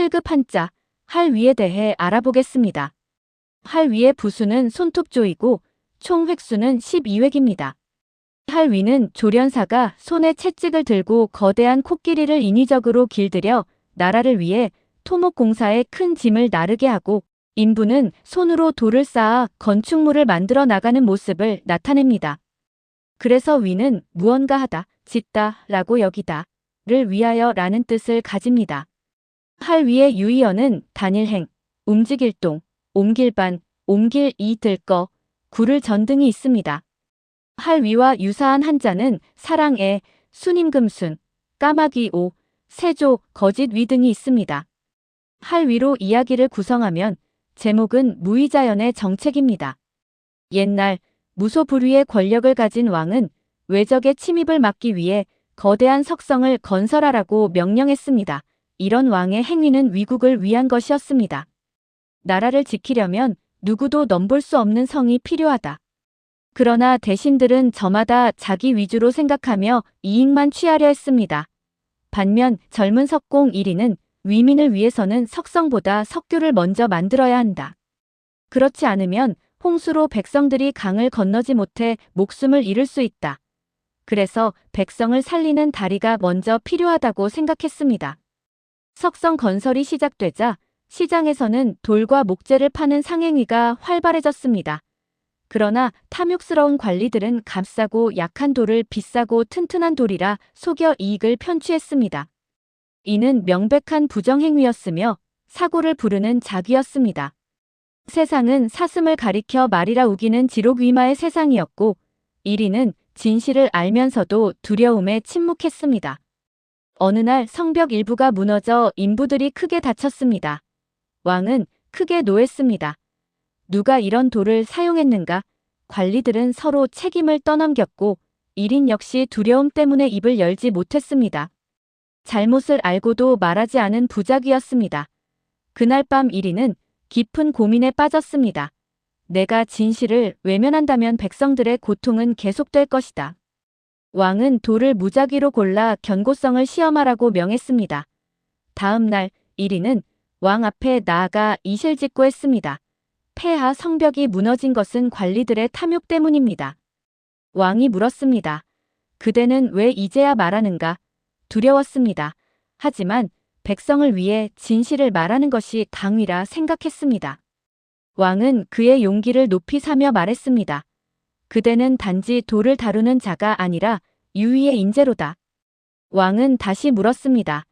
7급 한자, 할 위에 대해 알아보겠습니다. 할 위의 부수는 손톱조이고 총 획수는 12획입니다. 할 위는 조련사가 손에 채찍을 들고 거대한 코끼리를 인위적으로 길들여 나라를 위해 토목공사에 큰 짐을 나르게 하고, 인부는 손으로 돌을 쌓아 건축물을 만들어 나가는 모습을 나타냅니다. 그래서 위는 무언가 하다, 짓다 라고 여기다 를 위하여 라는 뜻을 가집니다. 할 위의 유의어는 단일행, 움직일동, 옮길반, 옮길 이 들거, 구를 전 등이 있습니다. 할 위와 유사한 한자는 사랑애, 순임금순, 까마귀 오, 세조, 거짓 위 등이 있습니다. 할 위로 이야기를 구성하면 제목은 무의자연의 정책입니다. 옛날 무소불위의 권력을 가진 왕은 외적의 침입을 막기 위해 거대한 석성을 건설하라고 명령했습니다. 이런 왕의 행위는 위국을 위한 것이었습니다. 나라를 지키려면 누구도 넘볼 수 없는 성이 필요하다. 그러나 대신들은 저마다 자기 위주로 생각하며 이익만 취하려 했습니다. 반면 젊은 석공 1위는 위민을 위해서는 석성보다 석교를 먼저 만들어야 한다. 그렇지 않으면 홍수로 백성들이 강을 건너지 못해 목숨을 잃을 수 있다. 그래서 백성을 살리는 다리가 먼저 필요하다고 생각했습니다. 석성 건설이 시작되자 시장에서는 돌과 목재를 파는 상행위가 활발해졌습니다. 그러나 탐욕스러운 관리들은 값싸고 약한 돌을 비싸고 튼튼한 돌이라 속여 이익을 편취했습니다. 이는 명백한 부정행위였으며 사고를 부르는 작위였습니다. 세상은 사슴을 가리켜 말이라 우기는 지록위마의 세상이었고, 1위는 진실을 알면서도 두려움에 침묵했습니다. 어느 날 성벽 일부가 무너져 인부들이 크게 다쳤습니다. 왕은 크게 노했습니다. 누가 이런 돌을 사용했는가? 관리들은 서로 책임을 떠넘겼고 1인 역시 두려움 때문에 입을 열지 못했습니다. 잘못을 알고도 말하지 않은 부작위였습니다. 그날 밤 1인은 깊은 고민에 빠졌습니다. 내가 진실을 외면한다면 백성들의 고통은 계속될 것이다. 왕은 돌을 무작위로 골라 견고성을 시험하라고 명했습니다. 다음 날 1인은 왕 앞에 나아가 이실직고 했습니다. 폐하 성벽이 무너진 것은 관리들의 탐욕 때문입니다. 왕이 물었습니다. 그대는 왜 이제야 말하는가? 두려웠습니다. 하지만 백성을 위해 진실을 말하는 것이 당위라 생각했습니다. 왕은 그의 용기를 높이 사며 말했습니다. 그대는 단지 돌을 다루는 자가 아니라 유의의 인재로다. 왕은 다시 물었습니다.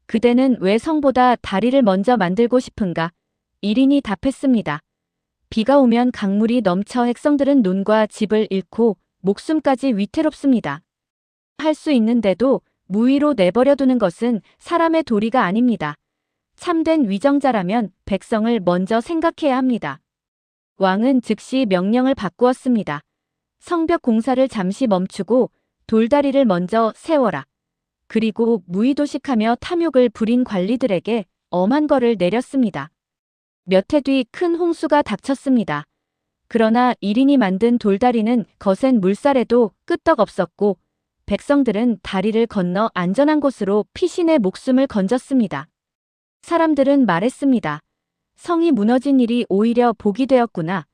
그대는 왜 성보다 다리를 먼저 만들고 싶은가? 1인이 답했습니다. 비가 오면 강물이 넘쳐 백성들은 논과 집을 잃고 목숨까지 위태롭습니다. 할 수 있는데도 무위로 내버려두는 것은 사람의 도리가 아닙니다. 참된 위정자라면 백성을 먼저 생각해야 합니다. 왕은 즉시 명령을 바꾸었습니다. 성벽 공사를 잠시 멈추고 돌다리를 먼저 세워라. 그리고 무의도식하며 탐욕을 부린 관리들에게 엄한 벌을 내렸습니다. 몇 해 뒤 큰 홍수가 닥쳤습니다. 그러나 1인이 만든 돌다리는 거센 물살에도 끄떡없었고 백성들은 다리를 건너 안전한 곳으로 피신의 목숨을 건졌습니다. 사람들은 말했습니다. 성이 무너진 일이 오히려 복이 되었구나.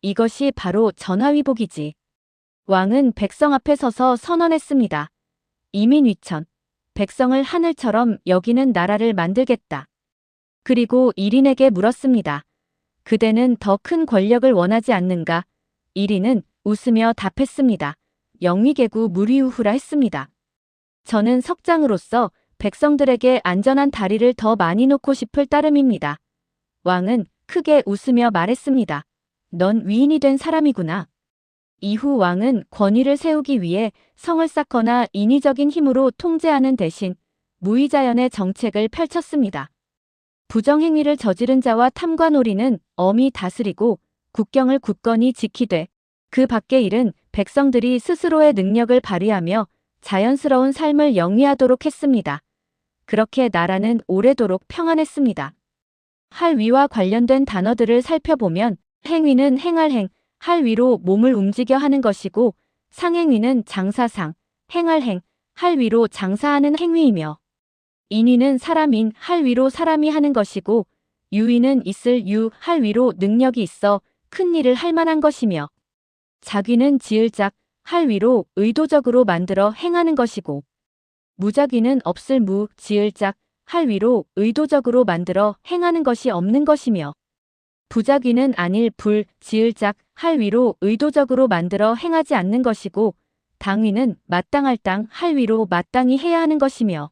이것이 바로 전하위복이지. 왕은 백성 앞에 서서 선언했습니다. 이민위천, 백성을 하늘처럼 여기는 나라를 만들겠다. 그리고 1인에게 물었습니다. 그대는 더 큰 권력을 원하지 않는가? 1인은 웃으며 답했습니다. 영위계구 무리우후라 했습니다. 저는 석장으로서 백성들에게 안전한 다리를 더 많이 놓고 싶을 따름입니다. 왕은 크게 웃으며 말했습니다. 넌 위인이 된 사람이구나. 이후 왕은 권위를 세우기 위해 성을 쌓거나 인위적인 힘으로 통제하는 대신 무의자연의 정책을 펼쳤습니다. 부정행위를 저지른 자와 탐관오리는 엄히 다스리고 국경을 굳건히 지키되 그 밖의 일은 백성들이 스스로의 능력을 발휘하며 자연스러운 삶을 영위하도록 했습니다. 그렇게 나라는 오래도록 평안했습니다. 할 위와 관련된 단어들을 살펴보면 행위는 행할 행, 할 위로 몸을 움직여 하는 것이고 상행위는 장사상, 행할 행, 할 위로 장사하는 행위이며 인위는 사람인 할 위로 사람이 하는 것이고 유위는 있을 유 할 위로 능력이 있어 큰 일을 할 만한 것이며 작위는 지을 작 할 위로 의도적으로 만들어 행하는 것이고 무작위는 없을 무 지을 작 할 위로 의도적으로 만들어 행하는 것이 없는 것이며 부작위는 아닐 불 지을 작 할 위로 의도적으로 만들어 행하지 않는 것이고 당위는 마땅할 땅 할 위로 마땅히 해야 하는 것이며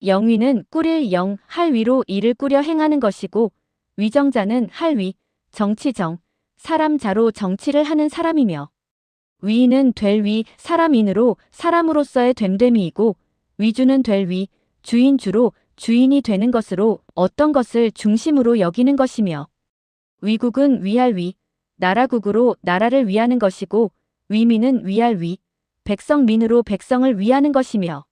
영위는 꾸릴 영 할 위로 일을 꾸려 행하는 것이고 위정자는 할 위 정치정 사람 자로 정치를 하는 사람이며 위인은 될 위 사람인으로 사람으로서의 됨됨이이고 위주는 될 위 주인 주로 주인이 되는 것으로 어떤 것을 중심으로 여기는 것이며 위국은 위할 위 나라국으로 나라를 위하는 것이고 위민은 위할 위 백성민으로 백성을 위하는 것이며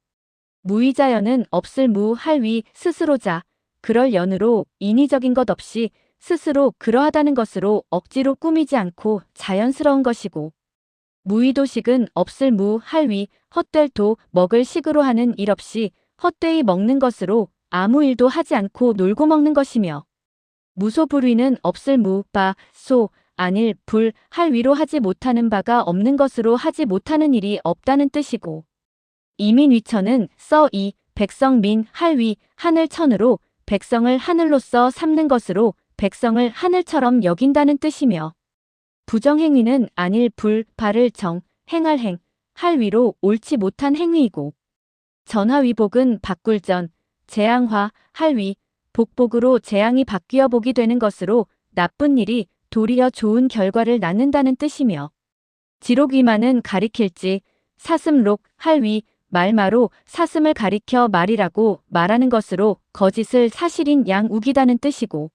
무위자연은 없을 무 할 위 스스로자 그럴 연으로 인위적인 것 없이 스스로 그러하다는 것으로 억지로 꾸미지 않고 자연스러운 것이고 무위도식은 없을 무 할 위 헛될 도 먹을 식으로 하는 일 없이 헛되이 먹는 것으로 아무 일도 하지 않고 놀고 먹는 것이며 무소불위는 없을 무 바 소 안일 불 할 위로 하지 못하는 바가 없는 것으로 하지 못하는 일이 없다는 뜻이고 이민위천은 써이 백성 민 할 위 하늘 천으로 백성을 하늘로서 삼는 것으로 백성을 하늘처럼 여긴다는 뜻이며 부정행위는 안일 불 발을 정 행할 행 할 위로 옳지 못한 행위이고 전화위복은 바꿀전 재앙화 할 위 복복으로 재앙이 바뀌어 복이 되는 것으로 나쁜 일이 도리어 좋은 결과를 낳는다는 뜻이며 지록위만은 가리킬지 사슴록 할 위 말마로 사슴을 가리켜 말이라고 말하는 것으로 거짓을 사실인 양 우기다는 뜻이고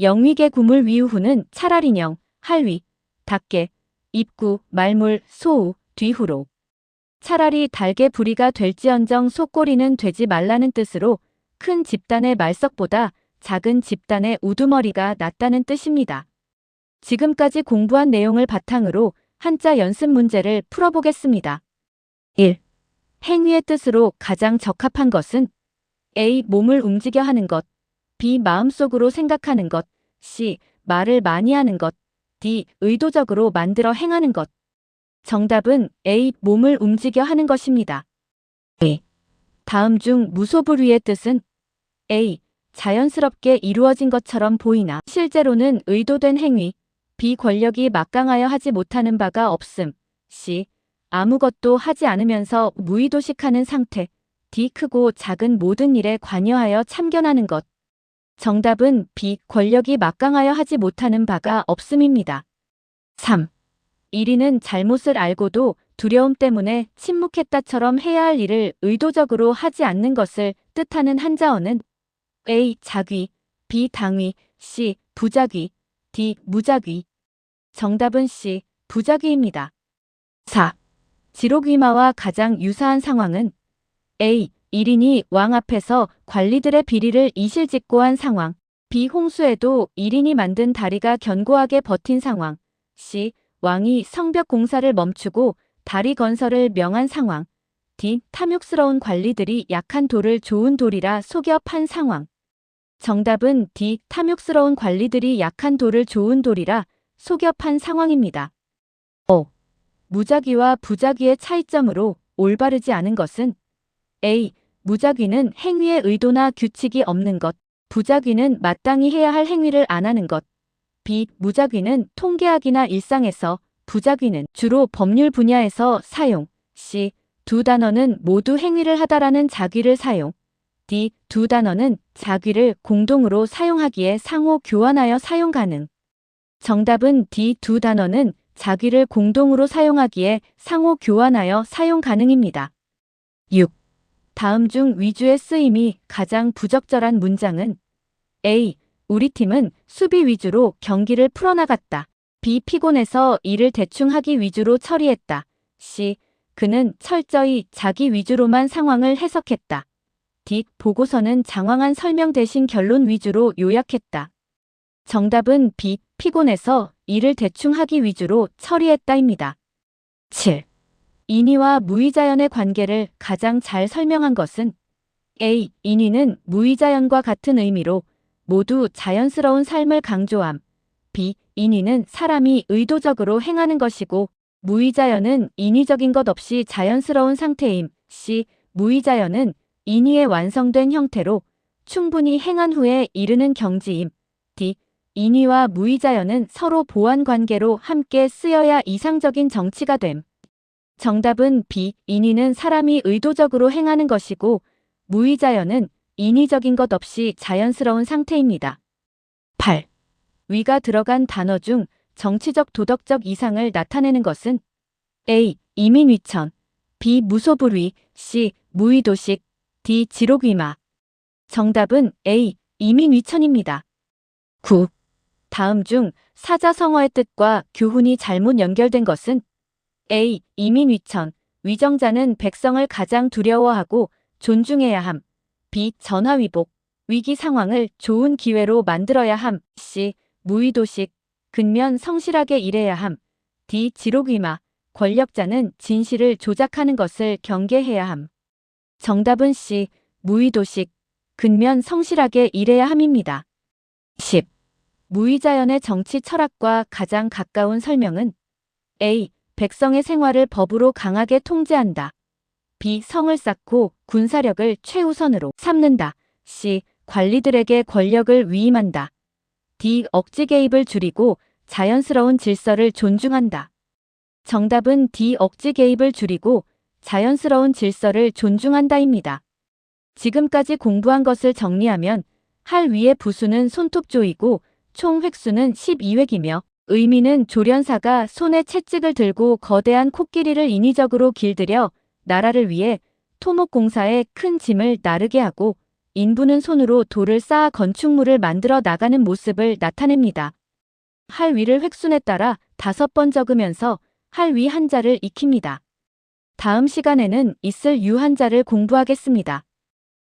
영위계 구물 위우후는 차라리령 할 위 닭개 입구 말물 소우 뒤후로 차라리 달개 부리가 될지언정 소꼬리는 되지 말라는 뜻으로 큰 집단의 말석보다 작은 집단의 우두머리가 낫다는 뜻입니다. 지금까지 공부한 내용을 바탕으로 한자 연습 문제를 풀어보겠습니다. 1. 행위의 뜻으로 가장 적합한 것은 A. 몸을 움직여 하는 것 B. 마음속으로 생각하는 것 C. 말을 많이 하는 것 D. 의도적으로 만들어 행하는 것 정답은 A. 몸을 움직여 하는 것입니다. A. 다음 중 무소불위의 뜻은 A. 자연스럽게 이루어진 것처럼 보이나 실제로는 의도된 행위 B. 권력이 막강하여 하지 못하는 바가 없음 C. 아무것도 하지 않으면서 무의도식하는 상태 D. 크고 작은 모든 일에 관여하여 참견하는 것 정답은 B. 권력이 막강하여 하지 못하는 바가 없음입니다. 3. 1위는 잘못을 알고도 두려움 때문에 침묵했다처럼 해야 할 일을 의도적으로 하지 않는 것을 뜻하는 한자어는 A. 작위 B. 당위 C. 부작위 D. 무작위 정답은 C. 부작위입니다. 4. 지록위마와 가장 유사한 상황은 A. 1인이 왕 앞에서 관리들의 비리를 이실직고한 상황 B. 홍수에도 1인이 만든 다리가 견고하게 버틴 상황 C. 왕이 성벽 공사를 멈추고 다리 건설을 명한 상황 D. 탐욕스러운 관리들이 약한 돌을 좋은 돌이라 속여 판 상황 정답은 D. 탐욕스러운 관리들이 약한 돌을 좋은 돌이라 속여 판 상황입니다. 5. 무작위와 부작위의 차이점으로 올바르지 않은 것은 A. 무작위는 행위의 의도나 규칙이 없는 것, 부작위는 마땅히 해야 할 행위를 안 하는 것. B. 무작위는 통계학이나 일상에서, 부작위는 주로 법률 분야에서 사용. C. 두 단어는 모두 행위를 하다라는 작위를 사용. D. 두 단어는 작위를 공동으로 사용하기에 상호 교환하여 사용 가능. 정답은 D. 두 단어는 작위를 공동으로 사용하기에 상호 교환하여 사용 가능입니다. 6. 다음 중 위주의 쓰임이 가장 부적절한 문장은 A. 우리 팀은 수비 위주로 경기를 풀어나갔다. B. 피곤해서 일을 대충 하기 위주로 처리했다. C. 그는 철저히 자기 위주로만 상황을 해석했다. D. 보고서는 장황한 설명 대신 결론 위주로 요약했다. 정답은 B. 피곤해서 일을 대충 하기 위주로 처리했다입니다. 7. 인위와 무의자연의 관계를 가장 잘 설명한 것은 A. 인위는 무의자연과 같은 의미로 모두 자연스러운 삶을 강조함. B. 인위는 사람이 의도적으로 행하는 것이고 무의자연은 인위적인 것 없이 자연스러운 상태임. C. 무의자연은 인위의 완성된 형태로 충분히 행한 후에 이르는 경지임. D. 인위와 무의자연은 서로 보완 관계로 함께 쓰여야 이상적인 정치가 됨. 정답은 B. 인위는 사람이 의도적으로 행하는 것이고 무의자연은 인위적인 것 없이 자연스러운 상태입니다. 8. 위가 들어간 단어 중 정치적 도덕적 이상을 나타내는 것은 A. 이민위천, B. 무소불위, C. 무의도식, D. 지록위마. 정답은 A. 이민위천입니다. 9. 다음 중 사자성어의 뜻과 교훈이 잘못 연결된 것은 A. 이민위천, 위정자는 백성을 가장 두려워하고 존중해야 함. B. 전화위복, 위기 상황을 좋은 기회로 만들어야 함. C. 무의도식, 근면 성실하게 일해야 함. D. 지록위마, 권력자는 진실을 조작하는 것을 경계해야 함. 정답은 C. 무의도식, 근면 성실하게 일해야 함입니다. 10. 무의자연의 정치 철학과 가장 가까운 설명은 A. 백성의 생활을 법으로 강하게 통제한다. B. 성을 쌓고 군사력을 최우선으로 삼는다. C. 관리들에게 권력을 위임한다. D. 억지 개입을 줄이고 자연스러운 질서를 존중한다. 정답은 D. 억지 개입을 줄이고 자연스러운 질서를 존중한다입니다. 지금까지 공부한 것을 정리하면 할 위의 부수는 손톱조이고 총 획수는 12획이며 의미는 조련사가 손에 채찍을 들고 거대한 코끼리를 인위적으로 길들여 나라를 위해 토목공사에 큰 짐을 나르게 하고 인부는 손으로 돌을 쌓아 건축물을 만들어 나가는 모습을 나타냅니다. 할 위를 획순에 따라 5번 적으면서 할 위 한자를 익힙니다. 다음 시간에는 있을 유 한자를 공부하겠습니다.